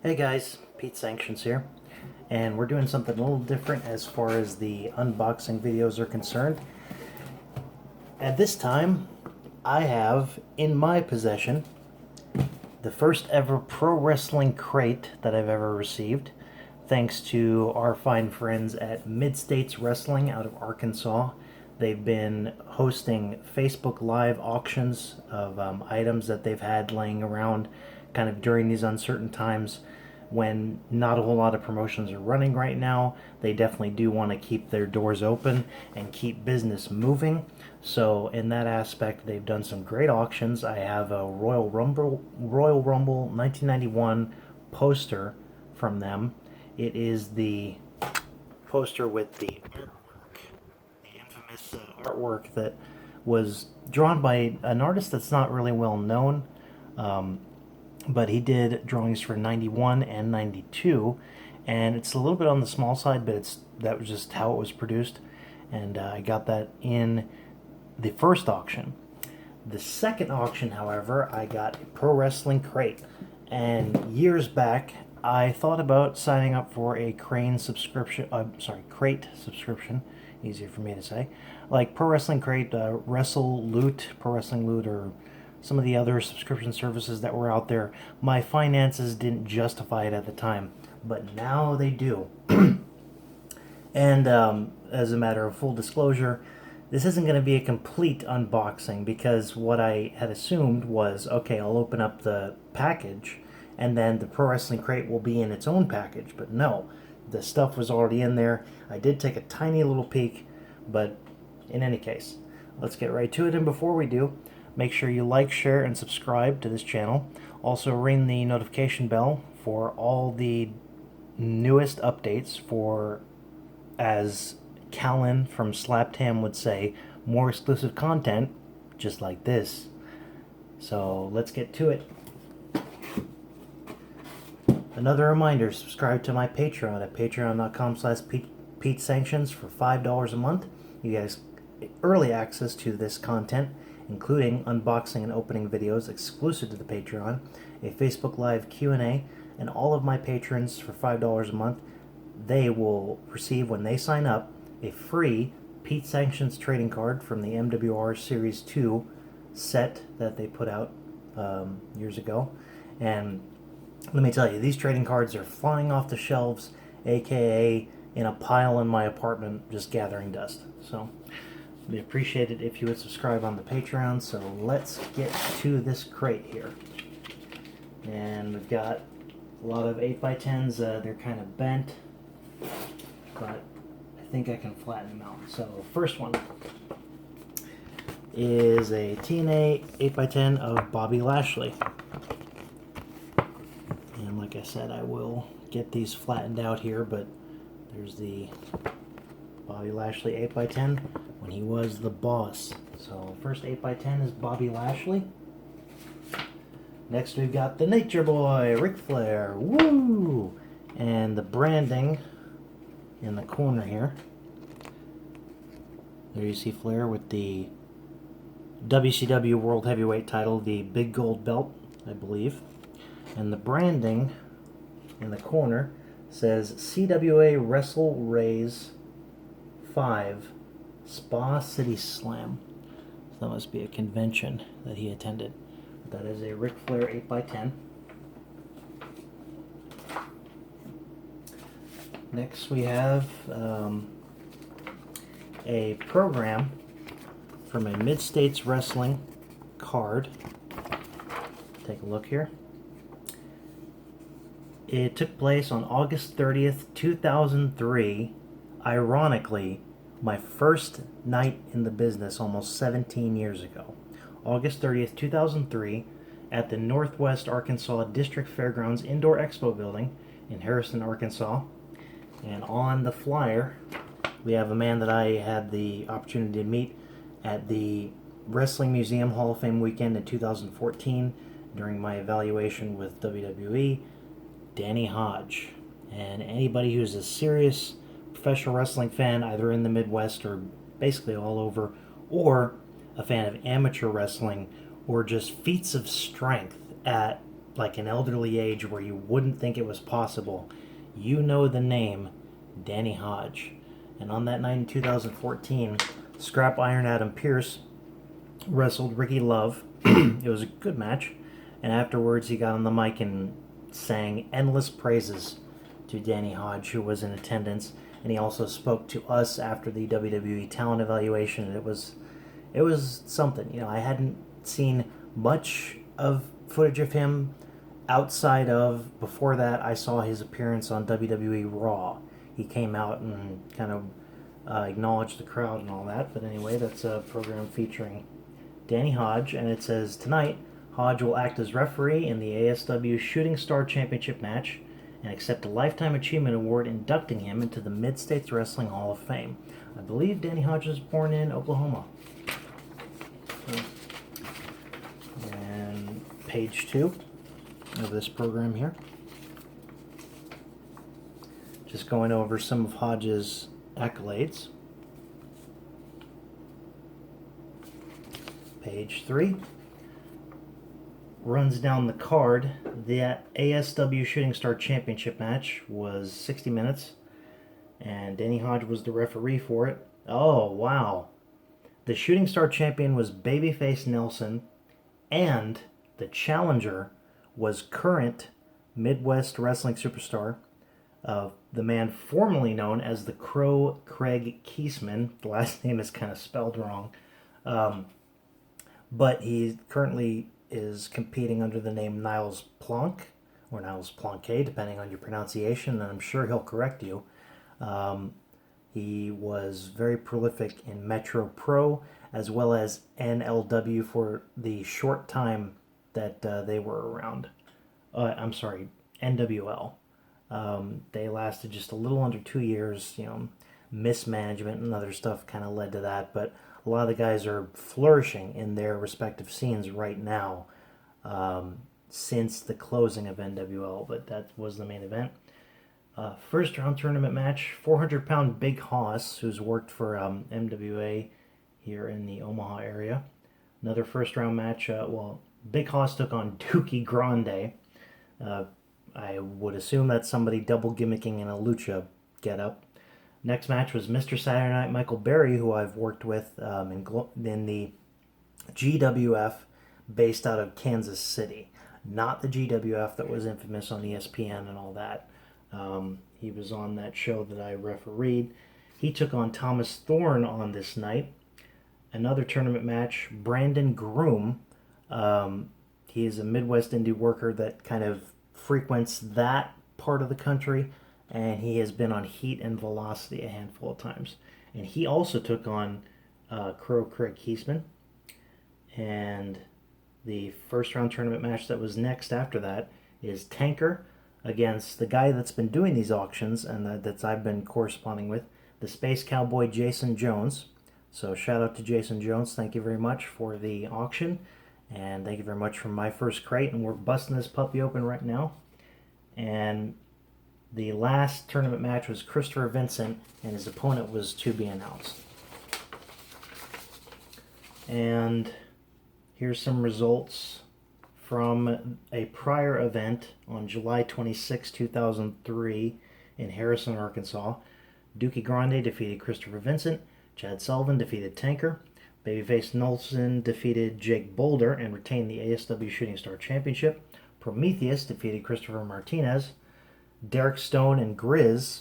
Hey guys, Pete Sanctions here, and we're doing something a little different as far as the unboxing videos are concerned. At this time, I have in my possession the first ever pro wrestling crate that I've ever received, thanks to our fine friends at Mid-States Wrestling out of Arkansas. They've been hosting Facebook Live auctions of items that they've had laying around kind of during these uncertain times when not a whole lot of promotions are running right now. They definitely do want to keep their doors open and keep business moving. So in that aspect, they've done some great auctions. I have a Royal Rumble 1991 poster from them. It is the poster with the infamous artwork that was drawn by an artist that's not really well known. But he did drawings for 91 and 92, and it's a little bit on the small side, but that was just how it was produced, and I got that in the first auction. The second auction, however, I got a pro wrestling crate, and years back I thought about signing up for a crate subscription, easier for me to say, like Pro Wrestling Crate, Wrestle Loot, Pro Wrestling Loot, or some of the other subscription services that were out there. My finances didn't justify it at the time, but now they do. And as a matter of full disclosure, this isn't going to be a complete unboxing because what I had assumed was, okay, I'll open up the package and then the Pro Wrestling Crate will be in its own package. But no, the stuff was already in there. I did take a tiny little peek, but in any case, let's get right to it. And before we do, make sure you like, share, and subscribe to this channel. Also ring the notification bell for all the newest updates for, as Callan from Slapped Ham would say, more exclusive content just like this. So let's get to it. Another reminder, subscribe to my Patreon at patreon.com/PeteSanctions for $5 a month. You guys early access to this content, including unboxing and opening videos exclusive to the Patreon, a Facebook Live Q&A, and all of my patrons for $5 a month, they will receive, when they sign up, a free Pete Sanctions trading card from the MWR Series 2 set that they put out years ago. And let me tell you, these trading cards are flying off the shelves, aka in a pile in my apartment just gathering dust. So we appreciate it if you would subscribe on the Patreon. So let's get to this crate here. And we've got a lot of 8x10s. They're kind of bent, but I think I can flatten them out. So first one is a TNA 8x10 of Bobby Lashley. And like I said, I will get these flattened out here, but there's the Bobby Lashley 8x10 when he was the boss. So first 8x10 is Bobby Lashley. Next we've got the Nature Boy, Ric Flair. Woo! And the branding in the corner here. There you see Flair with the WCW World Heavyweight title, the big gold belt, I believe. And the branding in the corner says CWA Wrestle Raise 5 Spa City Slam. So that must be a convention that he attended. That is a Ric Flair 8x10. Next we have a program from a Mid-States Wrestling card. Take a look here. It took place on August 30th, 2003. Ironically, my first night in the business almost 17 years ago. August 30th, 2003, at the Northwest Arkansas District Fairgrounds Indoor Expo Building in Harrison, Arkansas. And on the flyer, we have a man that I had the opportunity to meet at the Wrestling Museum Hall of Fame weekend in 2014 during my evaluation with WWE, Danny Hodge. And anybody who's a serious professional wrestling fan, either in the Midwest or basically all over, or a fan of amateur wrestling, or just feats of strength at like an elderly age where you wouldn't think it was possible, you know the name Danny Hodge. And on that night in 2014, Scrap Iron Adam Pearce wrestled Ricky Love. It was a good match. And afterwards, he got on the mic and sang endless praises to Danny Hodge, who was in attendance. And he also spoke to us after the WWE talent evaluation. And it was something. You know, I hadn't seen much of footage of him outside of, before that, I saw his appearance on WWE Raw. He came out and kind of acknowledged the crowd and all that. But anyway, that's a program featuring Danny Hodge, and it says tonight Hodge will act as referee in the ASW Shooting Star Championship match and accept a Lifetime Achievement Award inducting him into the Mid-States Wrestling Hall of Fame. I believe Danny Hodge was born in Oklahoma. And page 2 of this program here. Just going over some of Hodge's accolades. Page 3 runs down the card. The ASW Shooting Star Championship match was 60 minutes, and Danny Hodge was the referee for it. Oh, wow. The Shooting Star champion was Babyface Nelson, and the challenger was current Midwest Wrestling superstar, the man formerly known as the Crow, Craig Kiesman. The last name is kind of spelled wrong. But he currently is competing under the name Niles Plonk, or Niles Plonke, depending on your pronunciation, and I'm sure he'll correct you. He was very prolific in Metro Pro, as well as NLW for the short time that they were around. I'm sorry, NWL. They lasted just a little under 2 years. You know, mismanagement and other stuff kind of led to that, but a lot of the guys are flourishing in their respective scenes right now since the closing of NWL, but that was the main event. First round tournament match, 400-pound Big Hoss, who's worked for MWA here in the Omaha area. Another first round match, Big Hoss took on Dookie Grande. I would assume that's somebody double gimmicking in a lucha getup. Next match was Mr. Saturday Night Michael Berry, who I've worked with in the GWF based out of Kansas City. Not the GWF that was infamous on ESPN and all that. He was on that show that I refereed. He took on Thomas Thorne on this night. Another tournament match, Brandon Groom. He is a Midwest indie worker that kind of frequents that part of the country, and he has been on Heat and Velocity a handful of times. And he also took on Crow Craig Kiesman. And the first round tournament match that was next after that is Tanker against the guy that's been doing these auctions and that I've been corresponding with, the Space Cowboy Jason Jones. So shout out to Jason Jones. Thank you very much for the auction. And thank you very much for my first crate. And we're busting this puppy open right now. And the last tournament match was Christopher Vincent, and his opponent was to be announced. And here's some results from a prior event on July 26, 2003 in Harrison, Arkansas. Dookie Grande defeated Christopher Vincent. Chad Sullivan defeated Tanker. Babyface Nelson defeated Jake Boulder and retained the ASW Shooting Star Championship. Prometheus defeated Christopher Martinez. Derek Stone and Grizz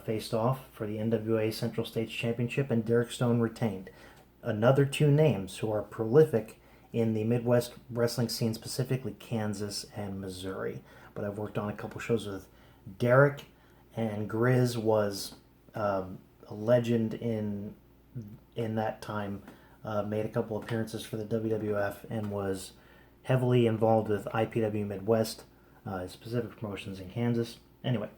faced off for the NWA Central States Championship, and Derek Stone retained. Another two names who are prolific in the Midwest wrestling scene, specifically Kansas and Missouri. But I've worked on a couple shows with Derek, and Grizz was a legend in that time. Made a couple appearances for the WWF and was heavily involved with IPW Midwest, specific promotions in Kansas. Anyway,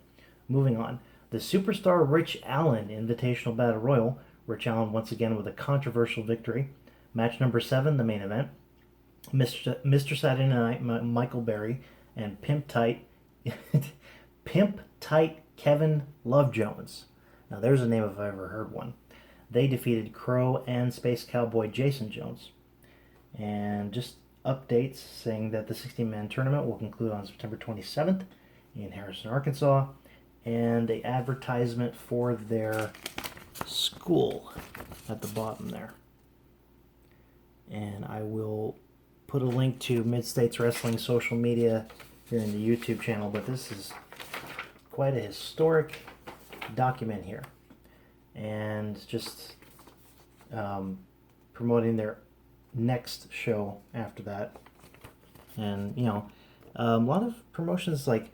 moving on. The Superstar Rich Allen Invitational Battle Royal. Rich Allen once again with a controversial victory. Match number 7, the main event. Mr. Saturday Night Michael Berry and Pimp Tight Kevin Love Jones. Now there's a name if I ever heard one. They defeated Crow and Space Cowboy Jason Jones. And just updates saying that the 16-man tournament will conclude on September 27th in Harrison, Arkansas, and an advertisement for their school at the bottom there. And I will put a link to Mid-States Wrestling social media here in the YouTube channel, but this is quite a historic document here. And just promoting their next show after that. And, you know, a lot of promotions like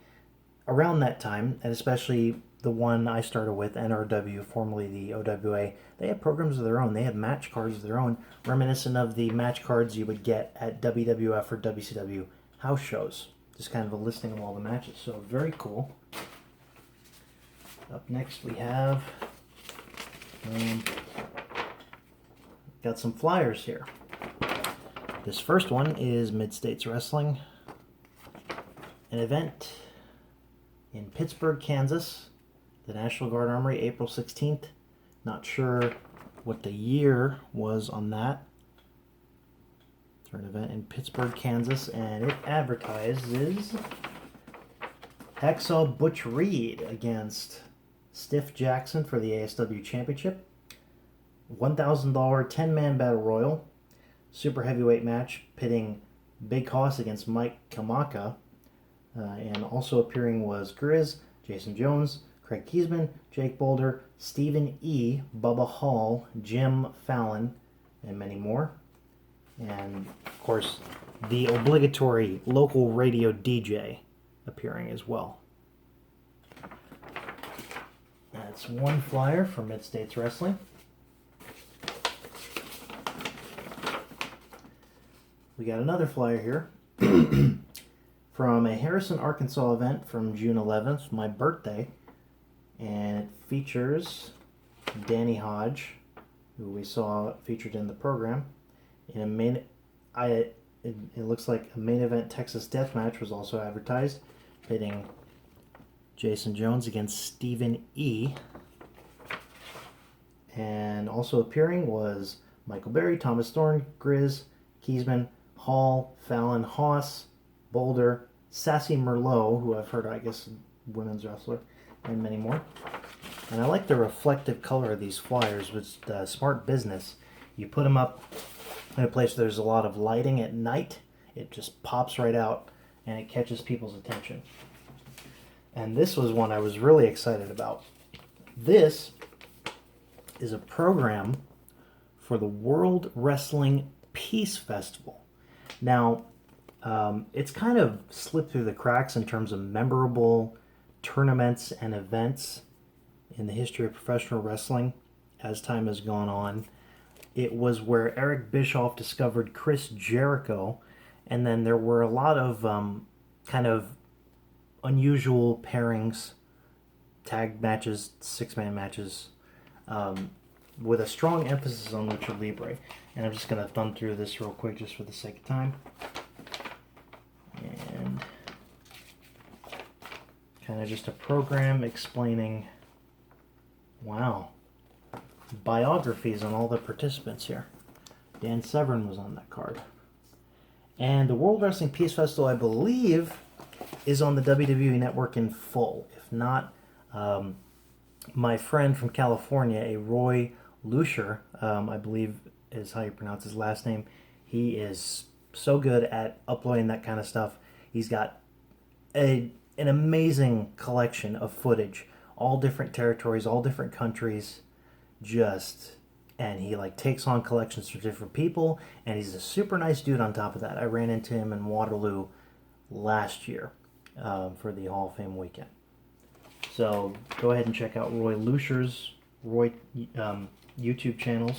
around that time, and especially the one I started with, NRW, formerly the OWA, they had programs of their own. They had match cards of their own, reminiscent of the match cards you would get at WWF or WCW house shows. Just kind of a listing of all the matches. So very cool. Up next we have got some flyers here. This first one is Mid-States Wrestling, an event in Pittsburgh, Kansas, the National Guard Armory, April 16th. Not sure what the year was on that. It's an event in Pittsburgh, Kansas, and it advertises Hacksaw Butch Reed against Stiff Jackson for the ASW Championship. $1,000 10-man battle royal. Super heavyweight match pitting Big Hoss against Mike Kamaka. And also appearing was Grizz, Jason Jones, Craig Kiesman, Jake Boulder, Stephen E., Bubba Hall, Jim Fallon, and many more. And, of course, the obligatory local radio DJ appearing as well. That's one flyer for Mid-States Wrestling. We got another flyer here from a Harrison, Arkansas event from June 11th, my birthday. And it features Danny Hodge, who we saw featured in the program. In a main, it looks like a main event Texas Death Match was also advertised, pitting Jason Jones against Stephen E. And also appearing was Michael Berry, Thomas Thorne, Grizz, Kiesman, Hall, Fallon, Hoss, Boulder, Sassy Merlot, who I've heard, I guess, women's wrestler, and many more. And I like the reflective color of these flyers, which is smart business. You put them up in a place where there's a lot of lighting at night, it just pops right out and it catches people's attention. And this was one I was really excited about. This is a program for the World Wrestling Peace Festival. Now, it's kind of slipped through the cracks in terms of memorable tournaments and events in the history of professional wrestling as time has gone on. It was where Eric Bischoff discovered Chris Jericho, and then there were a lot of kind of unusual pairings, tag matches, six-man matches, with a strong emphasis on Lucha Libre. And I'm just going to thumb through this real quick just for the sake of time. And kind of just a program explaining, wow, biographies on all the participants here. Dan Severn was on that card. And the World Wrestling Peace Festival, I believe, is on the WWE Network in full. If not, my friend from California, a Roy Lucier, I believe is how you pronounce his last name. He is so good at uploading that kind of stuff. He's got an amazing collection of footage, all different territories, all different countries, and he like takes on collections for different people, and he's a super nice dude on top of that. I ran into him in Waterloo last year for the Hall of Fame weekend. So go ahead and check out Roy Lucier's YouTube channels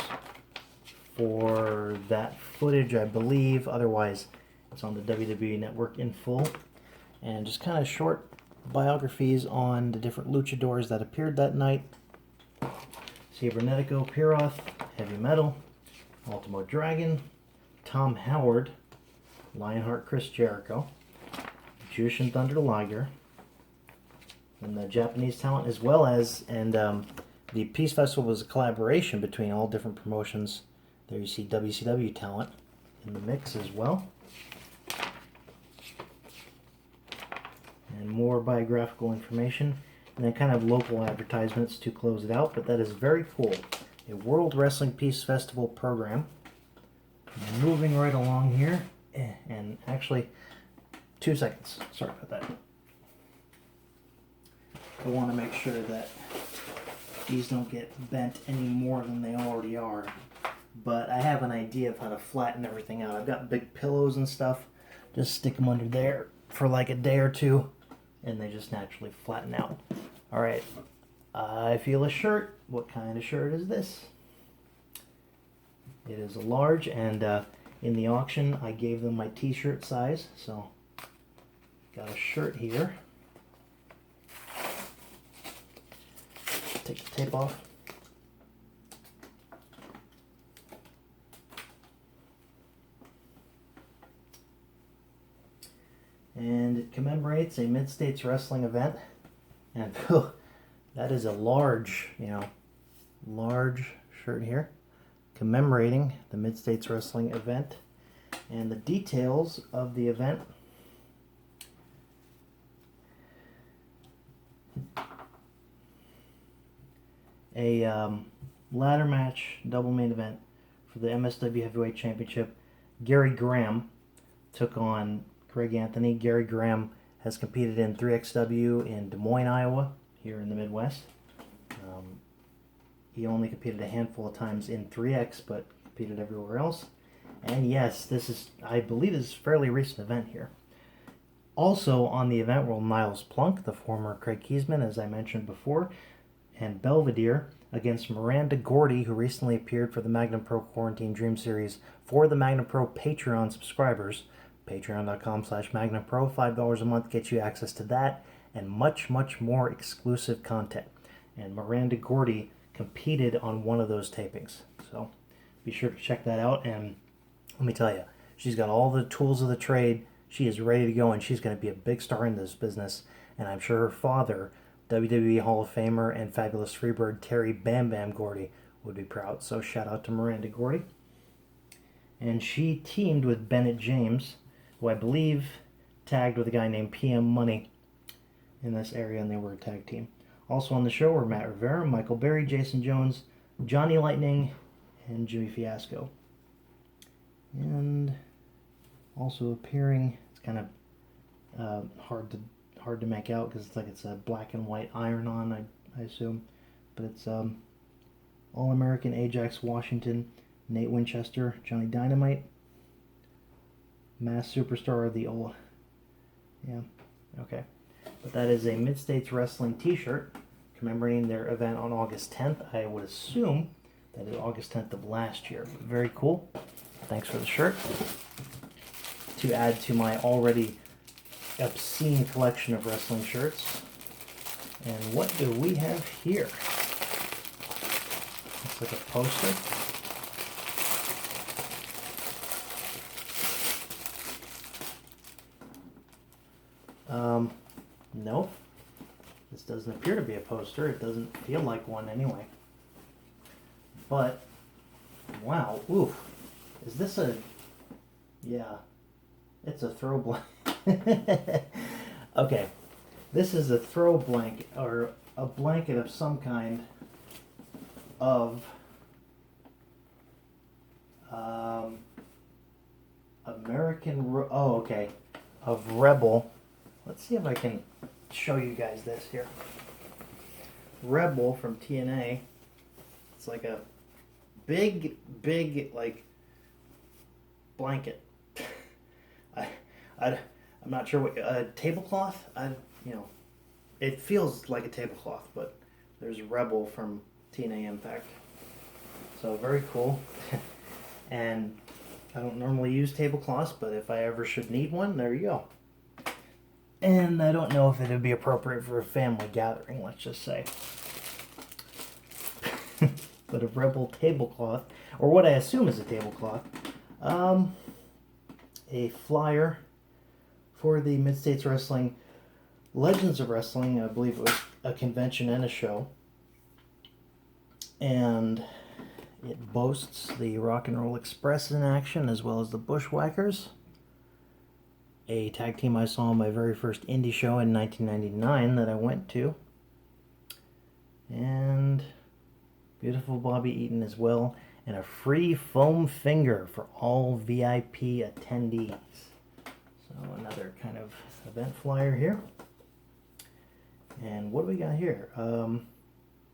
for that footage, I believe. Otherwise, it's on the WWE Network in full. And just kind of short biographies on the different luchadors that appeared that night. Cybernetico Piroth, Heavy Metal, Ultimo Dragon, Tom Howard, Lionheart Chris Jericho, Jushin Thunder Liger, and the Japanese talent as well as, and the Peace Festival was a collaboration between all different promotions. There you see WCW talent in the mix as well. And more biographical information, and then kind of local advertisements to close it out, but that is very cool. A World Wrestling Peace Festival program. Moving right along here, and actually, 2 seconds. Sorry about that. I want to make sure that these don't get bent any more than they already are. But I have an idea of how to flatten everything out. I've got big pillows and stuff. Just stick them under there for like a day or two, and they just naturally flatten out. All right. I feel a shirt. What kind of shirt is this? It is a large, and in the auction I gave them my t-shirt size, so got a shirt here. Take the tape off. And it commemorates a Mid-States Wrestling event, and that is a large, large shirt here, commemorating the Mid-States Wrestling event. And the details of the event: a ladder match, double main event for the MSW Heavyweight Championship. Gary Graham took on Greg Anthony. Gary Graham has competed in 3XW in Des Moines, Iowa, here in the Midwest. He only competed a handful of times in 3X, but competed everywhere else. And yes, this is, I believe, this is a fairly recent event here. Also on the event were Niles Plunk, the former Craig Kiesman, as I mentioned before, and Belvedere against Miranda Gordy, who recently appeared for the Magnum Pro Quarantine Dream Series for the Magnum Pro Patreon subscribers. Patreon.com/MagnumPro, $5 a month gets you access to that and much, much more exclusive content. And Miranda Gordy competed on one of those tapings, so be sure to check that out. And let me tell you, she's got all the tools of the trade. She is ready to go, and she's going to be a big star in this business. And I'm sure her father, WWE Hall of Famer and fabulous Freebird Terry Bam Bam Gordy, would be proud. So shout out to Miranda Gordy. And she teamed with Bennett James, who I believe tagged with a guy named PM Money in this area, and they were a tag team. Also on the show were Matt Rivera, Michael Berry, Jason Jones, Johnny Lightning, and Jimmy Fiasco. And also appearing, it's kind of hard to make out because it's a black and white iron-on, I assume, but it's All-American Ajax Washington, Nate Winchester, Johnny Dynamite, Mass Superstar, okay. But that is a Mid-States Wrestling t-shirt commemorating their event on August 10th. I would assume that is August 10th of last year. Very cool. Thanks for the shirt. To add to my already obscene collection of wrestling shirts. And what do we have here? Looks like a poster. No, this doesn't appear to be a poster. It doesn't feel like one anyway. But, wow, oof. Is this a, yeah, it's a throw blanket. Okay, this is a throw blanket, or a blanket of some kind of of Rebel. Let's see if I can show you guys this here. Rebel from TNA. It's like a big, like, blanket. I'm not sure what, a tablecloth? It feels like a tablecloth, but there's Rebel from TNA Impact. So very cool. And I don't normally use tablecloths, but if I ever should need one, there you go. And I don't know if it would be appropriate for a family gathering, let's just say. But a Rebel tablecloth, or what I assume is a tablecloth, a flyer for the Mid-States Wrestling Legends of Wrestling. I believe it was a convention and a show. And it boasts the Rock and Roll Express in action, as well as the Bushwhackers. a tag team I saw on my very first indie show in 1999 that I went to. And beautiful Bobby Eaton as well. And a free foam finger for all VIP attendees. So another kind of event flyer here. And what do we got here?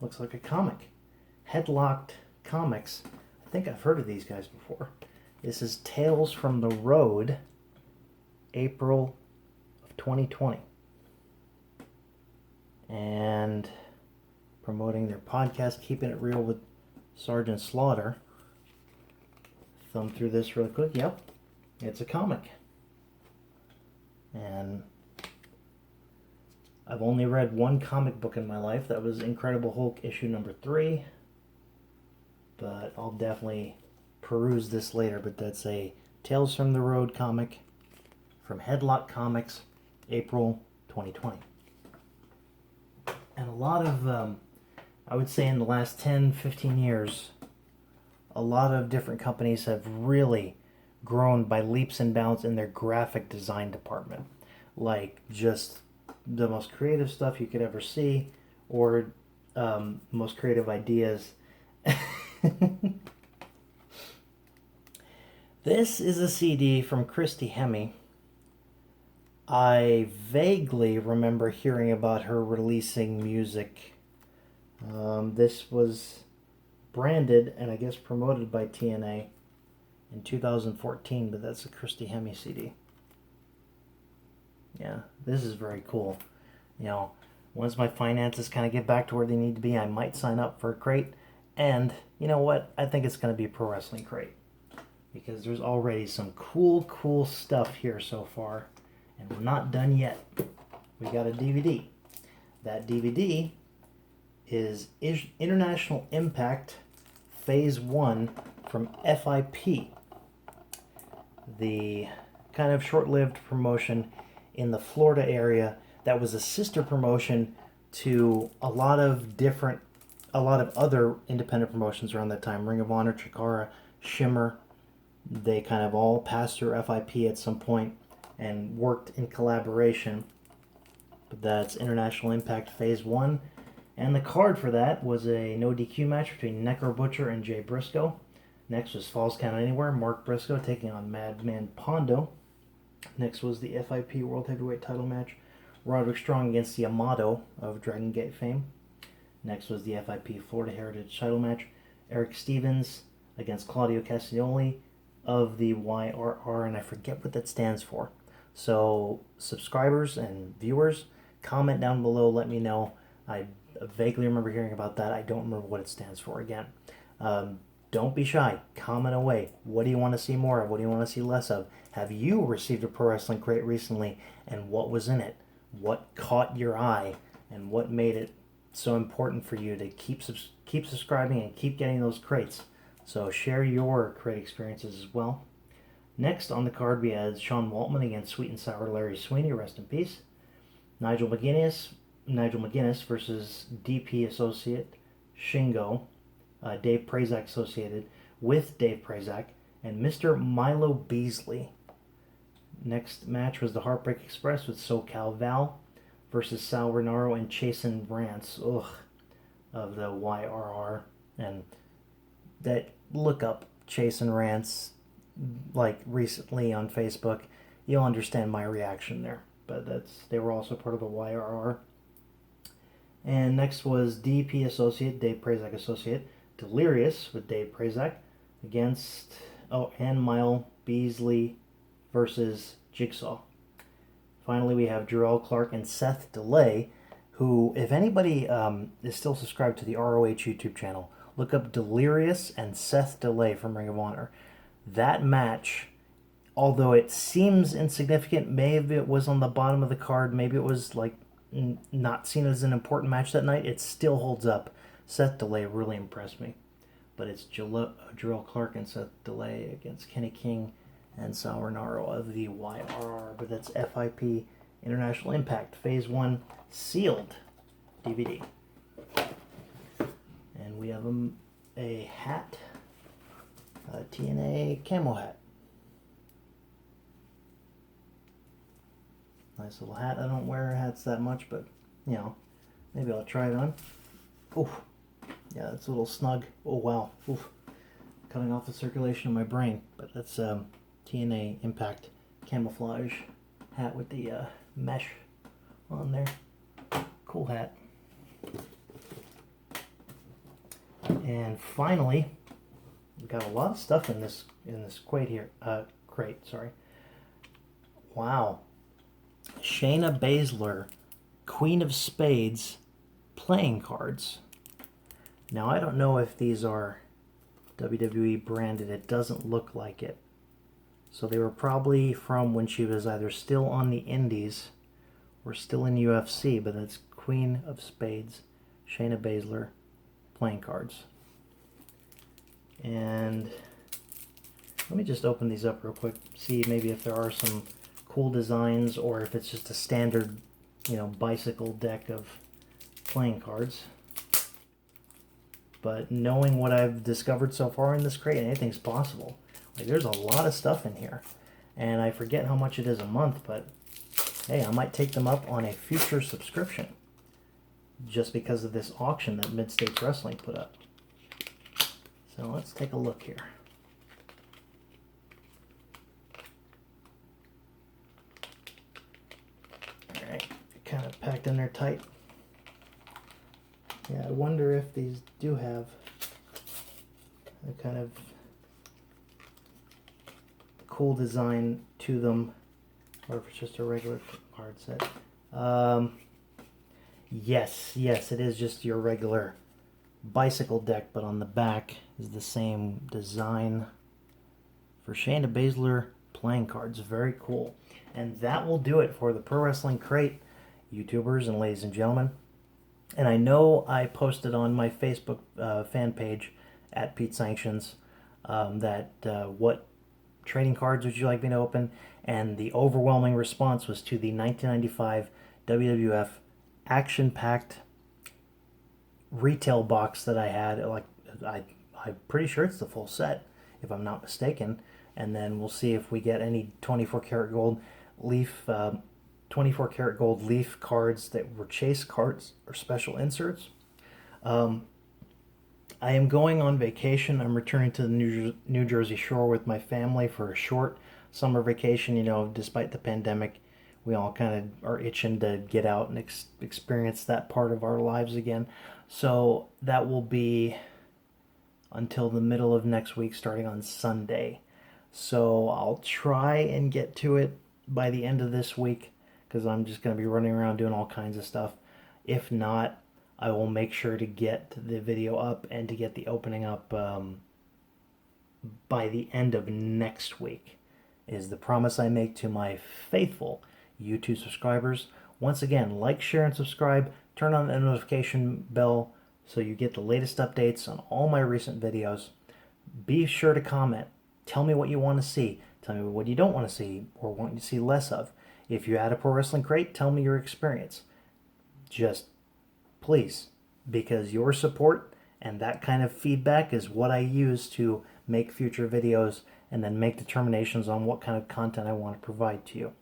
Looks like a comic. Headlocked Comics. I think I've heard of these guys before. This is Tales from the Road, April of 2020. And promoting their podcast, Keeping It Real with Sergeant Slaughter. Thumb through this real quick. Yep, it's a comic. And I've only read one comic book in my life. That was Incredible Hulk issue number 3. But I'll definitely peruse this later. But that's a Tales from the Road comic from Headlock Comics, April 2020. And a lot of, I would say in the last 10, 15 years, a lot of different companies have really grown by leaps and bounds in their graphic design department. Like just the most creative stuff you could ever see, or most creative ideas. This is a CD from Christy Hemme. I vaguely remember hearing about her releasing music. This was branded and I guess promoted by TNA in 2014, but that's a Christy Hemme CD. Yeah, this is very cool. You know, once my finances kind of get back to where they need to be, I might sign up for a crate. And you know what? I think it's going to be Pro Wrestling Crate. Because there's already some cool stuff here so far. And we're not done yet. We got a DVD. That DVD is International Impact Phase 1 from FIP. The kind of short-lived promotion in the Florida area that was a sister promotion to a lot of other independent promotions around that time. Ring of Honor, Chikara, Shimmer. They kind of all passed through FIP at some point and worked in collaboration. But that's International Impact Phase 1. And the card for that was a no DQ match between Necro Butcher and Jay Briscoe. Next was Falls Count Anywhere, Mark Briscoe taking on Madman Pondo. Next was the FIP World Heavyweight title match, Roderick Strong against Yamato of Dragon Gate fame. Next was the FIP Florida Heritage title match, Eric Stevens against Claudio Castagnoli of the YRR, and I forget what that stands for. So subscribers and viewers, comment down below, let me know. I vaguely remember hearing about that. I don't remember what it stands for again. Don't be shy. Comment away. What do you want to see more of? What do you want to see less of? Have you received a Pro Wrestling Crate recently, and what was in it? What caught your eye, and what made it so important for you to keep subscribing and keep getting those crates? So share your crate experiences as well. Next on the card we had Sean Waltman against Sweet and Sour Larry Sweeney, rest in peace. Nigel McGuinness versus DP Associate Shingo, Dave Prazak associated with Dave Prazak, and Mr. Milo Beasley. Next match was the Heartbreak Express with SoCal Val versus Sal Renaro and Chasen Rance of the YRR. And that look up Chasen Rance like recently on Facebook, you'll understand my reaction there. But they were also part of the YRR. And next was DP Associate, Dave Prazak Associate, Delirious with Dave Prazak against and Mile Beasley versus Jigsaw. Finally, we have Jarrell Clark and Seth DeLay, who, if anybody is still subscribed to the ROH YouTube channel, look up Delirious and Seth DeLay from Ring of Honor. That match, although it seems insignificant, maybe it was on the bottom of the card, maybe it was like not seen as an important match that night, it still holds up. Seth DeLay really impressed me. But it's Jarrell Clark and Seth DeLay against Kenny King and Sal Renaro of the YRR. But that's FIP International Impact Phase 1 sealed DVD. And we have a hat, a TNA camo hat. Nice little hat. I don't wear hats that much, but, you know, maybe I'll try it on. Oh, yeah, that's a little snug. Oh, wow. Oof. Cutting off the circulation of my brain. But that's TNA Impact camouflage hat with the mesh on there. Cool hat. And finally, we've got a lot of stuff in this crate here. Sorry. Wow. Shayna Baszler, Queen of Spades playing cards. Now I don't know if these are WWE branded. It doesn't look like it. So they were probably from when she was either still on the Indies or still in UFC, but it's Queen of Spades, Shayna Baszler playing cards. And let me just open these up real quick, see maybe if there are some cool designs or if it's just a standard, you know, bicycle deck of playing cards. But knowing what I've discovered so far in this crate, anything's possible. Like, there's a lot of stuff in here. And I forget how much it is a month, but hey, I might take them up on a future subscription just because of this auction that Mid-States Wrestling put up. So let's take a look here. Alright, kind of packed in there tight. Yeah, I wonder if these do have a kind of cool design to them, or if it's just a regular card set. Yes, it is just your regular bicycle deck, but on the back is the same design for Shayna Baszler playing cards. Very cool. And that will do it for the Pro Wrestling Crate, YouTubers and ladies and gentlemen. And I know I posted on my Facebook fan page at Pete Sanctions that what trading cards would you like me to open, and the overwhelming response was to the 1995 WWF action-packed retail box that I had. Like, I'm pretty sure it's the full set, if I'm not mistaken. And then we'll see if we get any 24 karat gold leaf 24 karat gold leaf cards that were chase cards or special inserts. I am going on vacation. I'm returning to the New Jersey Shore with my family for a short summer vacation. You know, despite the pandemic, we all kind of are itching to get out and experience that part of our lives again. So that will be until the middle of next week, starting on Sunday. So I'll try and get to it by the end of this week, because I'm just going to be running around doing all kinds of stuff. If not, I will make sure to get the video up and to get the opening up by the end of next week, is the promise I make to my faithful YouTube subscribers. Once again, like, share, and subscribe. Turn on the notification bell so you get the latest updates on all my recent videos. Be sure to comment. Tell me what you want to see. Tell me what you don't want to see or want to see less of. If you had a Pro Wrestling Crate, tell me your experience. Just please, because your support and that kind of feedback is what I use to make future videos and then make determinations on what kind of content I want to provide to you.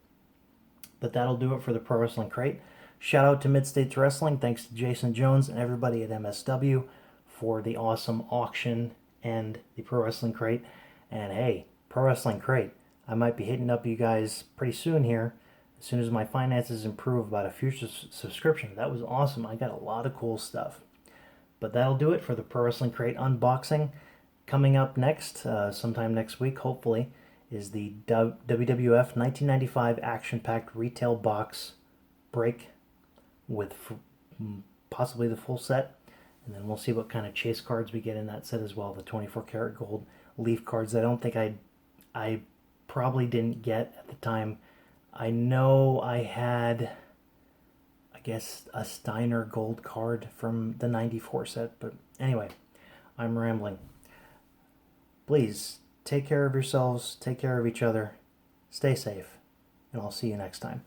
But that'll do it for the Pro Wrestling Crate. Shout out to Mid-States Wrestling. Thanks to Jason Jones and everybody at MSW for the awesome auction and the Pro Wrestling Crate. And hey, Pro Wrestling Crate, I might be hitting up you guys pretty soon here, as soon as my finances improve, about a future subscription. That was awesome. I got a lot of cool stuff. But that'll do it for the Pro Wrestling Crate unboxing. Coming up next, sometime next week, hopefully, is the WWF 1995 action-packed retail box break with possibly the full set. And then we'll see what kind of chase cards we get in that set as well. The 24 karat gold leaf cards. I don't think I probably didn't get at the time. I know I had, I guess, a Steiner gold card from the 94 set. But anyway, I'm rambling. Please, take care of yourselves, take care of each other, stay safe, and I'll see you next time.